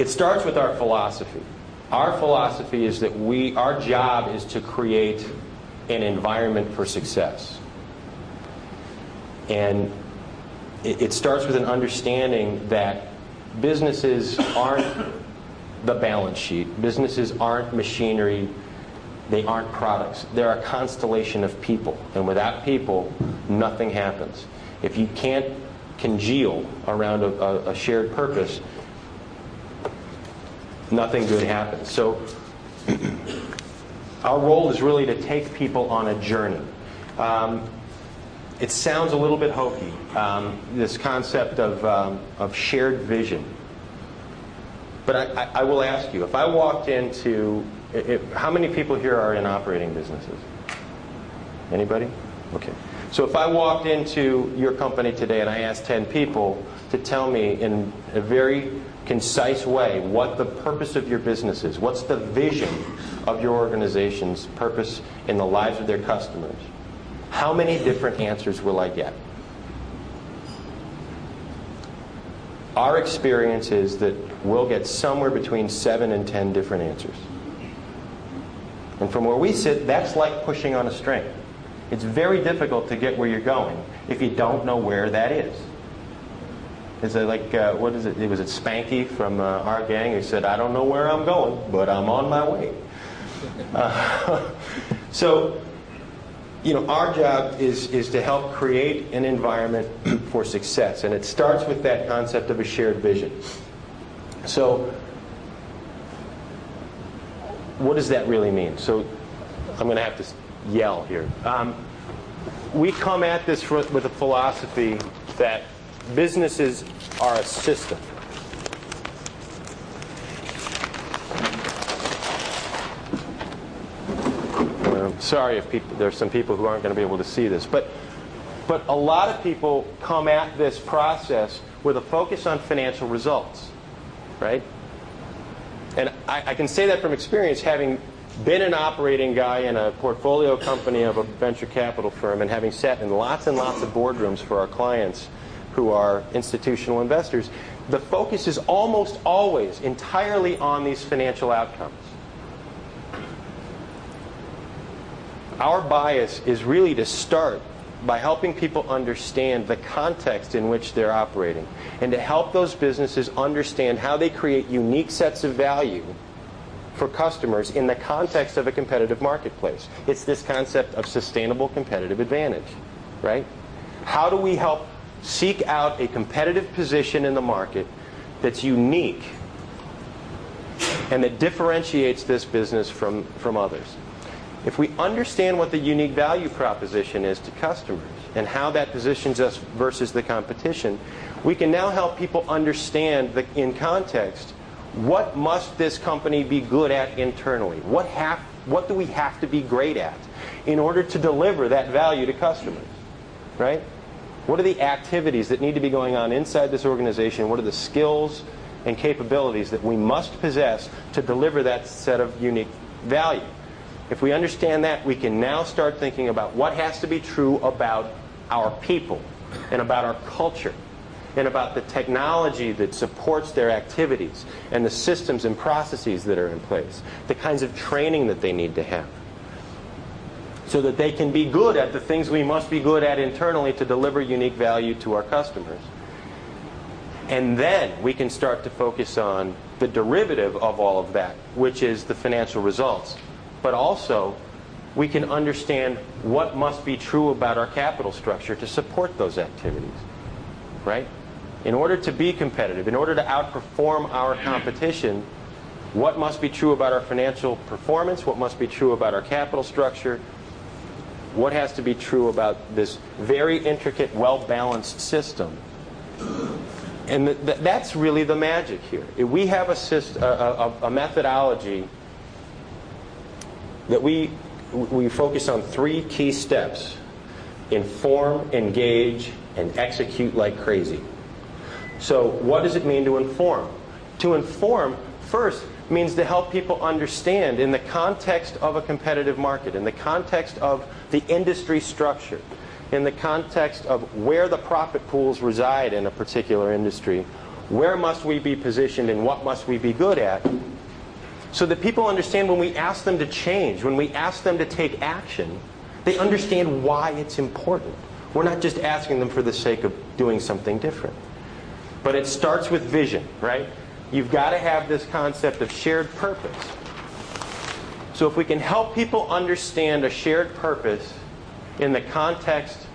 It starts with our philosophy. Our philosophy is that our job is to create an environment for success. And it starts with an understanding that businesses aren't the balance sheet. Businesses aren't machinery. They aren't products. They're a constellation of people. And without people, nothing happens. If you can't congeal around a shared purpose, nothing good happens. So our role is really to take people on a journey. It sounds a little bit hokey, this concept of shared vision. But I will ask you, if I walked into, how many people here are in operating businesses? Anybody? Okay. So if I walked into your company today and I asked 10 people to tell me in a very concise way what the purpose of your business is, what's the vision of your organization's purpose in the lives of their customers, how many different answers will I get? Our experience is that we'll get somewhere between 7 and 10 different answers. And from where we sit, that's like pushing on a string. It's very difficult to get where you're going if you don't know where that is. Is it like, what is it? Was it Spanky from our gang who said, I don't know where I'm going, but I'm on my way. So, you know, our job is to help create an environment for success. And it starts with that concept of a shared vision. So, what does that really mean? So, I'm going to have to yell here. We come at this with a philosophy that businesses are a system. Sorry if there's some people who aren't going to be able to see this, but a lot of people come at this process with a focus on financial results, right? And I can say that from experience, having been an operating guy in a portfolio company of a venture capital firm and having sat in lots and lots of boardrooms for our clients who are institutional investors. The focus is almost always entirely on these financial outcomes. Our bias is really to start by helping people understand the context in which they're operating and to help those businesses understand how they create unique sets of value for customers in the context of a competitive marketplace. It's this concept of sustainable competitive advantage, right? How do we help seek out a competitive position in the market that's unique and that differentiates this business from others? If we understand what the unique value proposition is to customers and how that positions us versus the competition, we can now help people understand in context, what must this company be good at internally? What do we have to be great at in order to deliver that value to customers, right? What are the activities that need to be going on inside this organization? What are the skills and capabilities that we must possess to deliver that set of unique value? If we understand that, we can now start thinking about what has to be true about our people and about our culture and about the technology that supports their activities and the systems and processes that are in place, the kinds of training that they need to have, so that they can be good at the things we must be good at internally to deliver unique value to our customers. And then we can start to focus on the derivative of all of that, which is the financial results. But also, we can understand what must be true about our capital structure to support those activities, right? In order to be competitive, in order to outperform our competition, what must be true about our financial performance? What must be true about our capital structure? What has to be true about this very intricate, well-balanced system? And that's really the magic here. We have a methodology that we focus on 3 key steps: inform, engage, and execute like crazy. So what does it mean to inform? To inform, first, means to help people understand in the context of a competitive market, in the context of the industry structure, in the context of where the profit pools reside in a particular industry, where must we be positioned and what must we be good at, so that people understand when we ask them to change, when we ask them to take action, they understand why it's important. We're not just asking them for the sake of doing something different. But it starts with vision, right? You've got to have this concept of shared purpose. So if we can help people understand a shared purpose in the context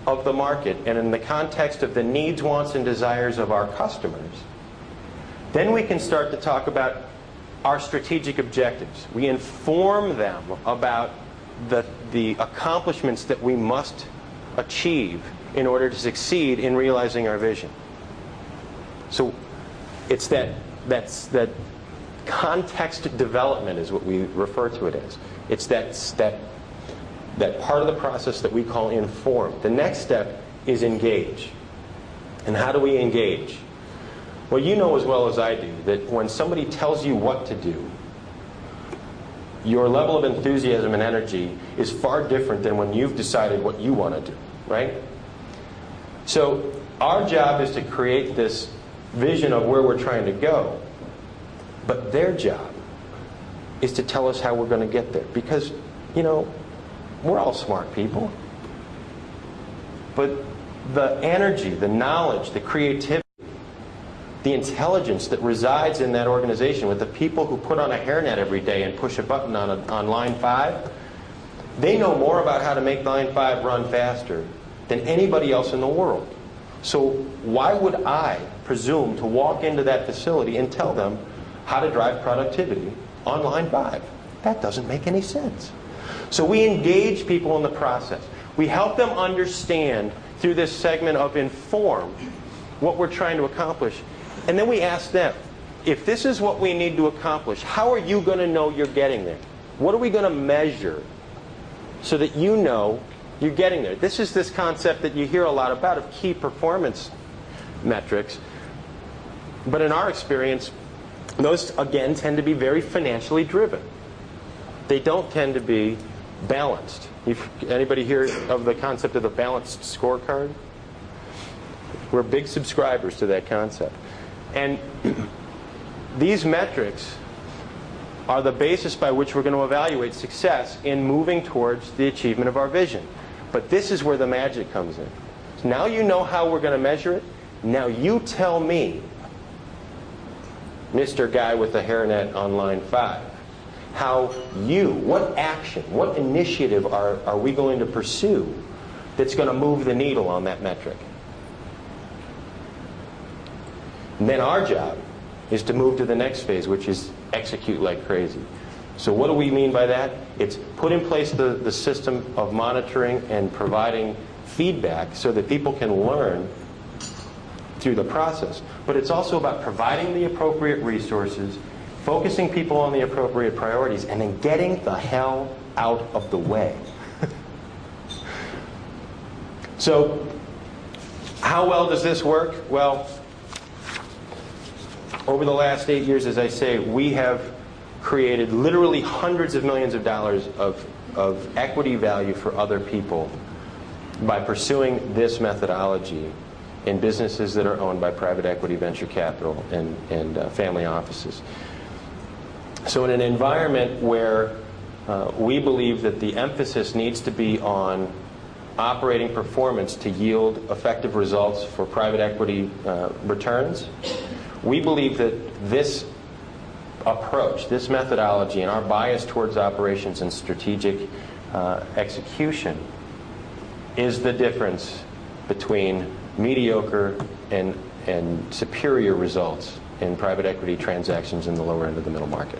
of the market and in the context of the needs, wants, and desires of our customers, then we can start to talk about our strategic objectives. We inform them about the accomplishments that we must achieve in order to succeed in realizing our vision. So it's that context development is what we refer to it as. It's that part of the process that we call inform. The next step is engage. And how do we engage? Well, you know as well as I do that when somebody tells you what to do, your level of enthusiasm and energy is far different than when you've decided what you want to do, right? So our job is to create this vision of where we're trying to go, but their job is to tell us how we're going to get there. Because, you know, we're all smart people, but the energy, the knowledge, the creativity, the intelligence that resides in that organization with the people who put on a hairnet every day and push a button on line 5, they know more about how to make line 5 run faster than anybody else in the world. So why would I presume to walk into that facility and tell them how to drive productivity on line 5? That doesn't make any sense. So we engage people in the process. We help them understand through this segment of inform what we're trying to accomplish. And then we ask them, if this is what we need to accomplish, how are you going to know you're getting there? What are we going to measure so that you know you're getting there? This is this concept that you hear a lot about of key performance metrics. But in our experience, those, again, tend to be very financially driven. They don't tend to be balanced. Anybody hear of the concept of the balanced scorecard? We're big subscribers to that concept. And these metrics are the basis by which we're going to evaluate success in moving towards the achievement of our vision. But this is where the magic comes in. So now you know how we're going to measure it. Now you tell me, Mr. Guy with the hairnet on line 5, what action, what initiative are we going to pursue that's going to move the needle on that metric? And then our job is to move to the next phase, which is execute like crazy. So what do we mean by that? It's put in place the system of monitoring and providing feedback so that people can learn through the process. But it's also about providing the appropriate resources, focusing people on the appropriate priorities, and then getting the hell out of the way. So how well does this work? Well, over the last 8 years, as I say, we have created literally hundreds of millions of dollars of equity value for other people by pursuing this methodology in businesses that are owned by private equity, venture capital, and family offices. So in an environment where we believe that the emphasis needs to be on operating performance to yield effective results for private equity returns, we believe that this approach, this methodology, and our bias towards operations and strategic execution is the difference between mediocre and superior results in private equity transactions in the lower end of the middle market.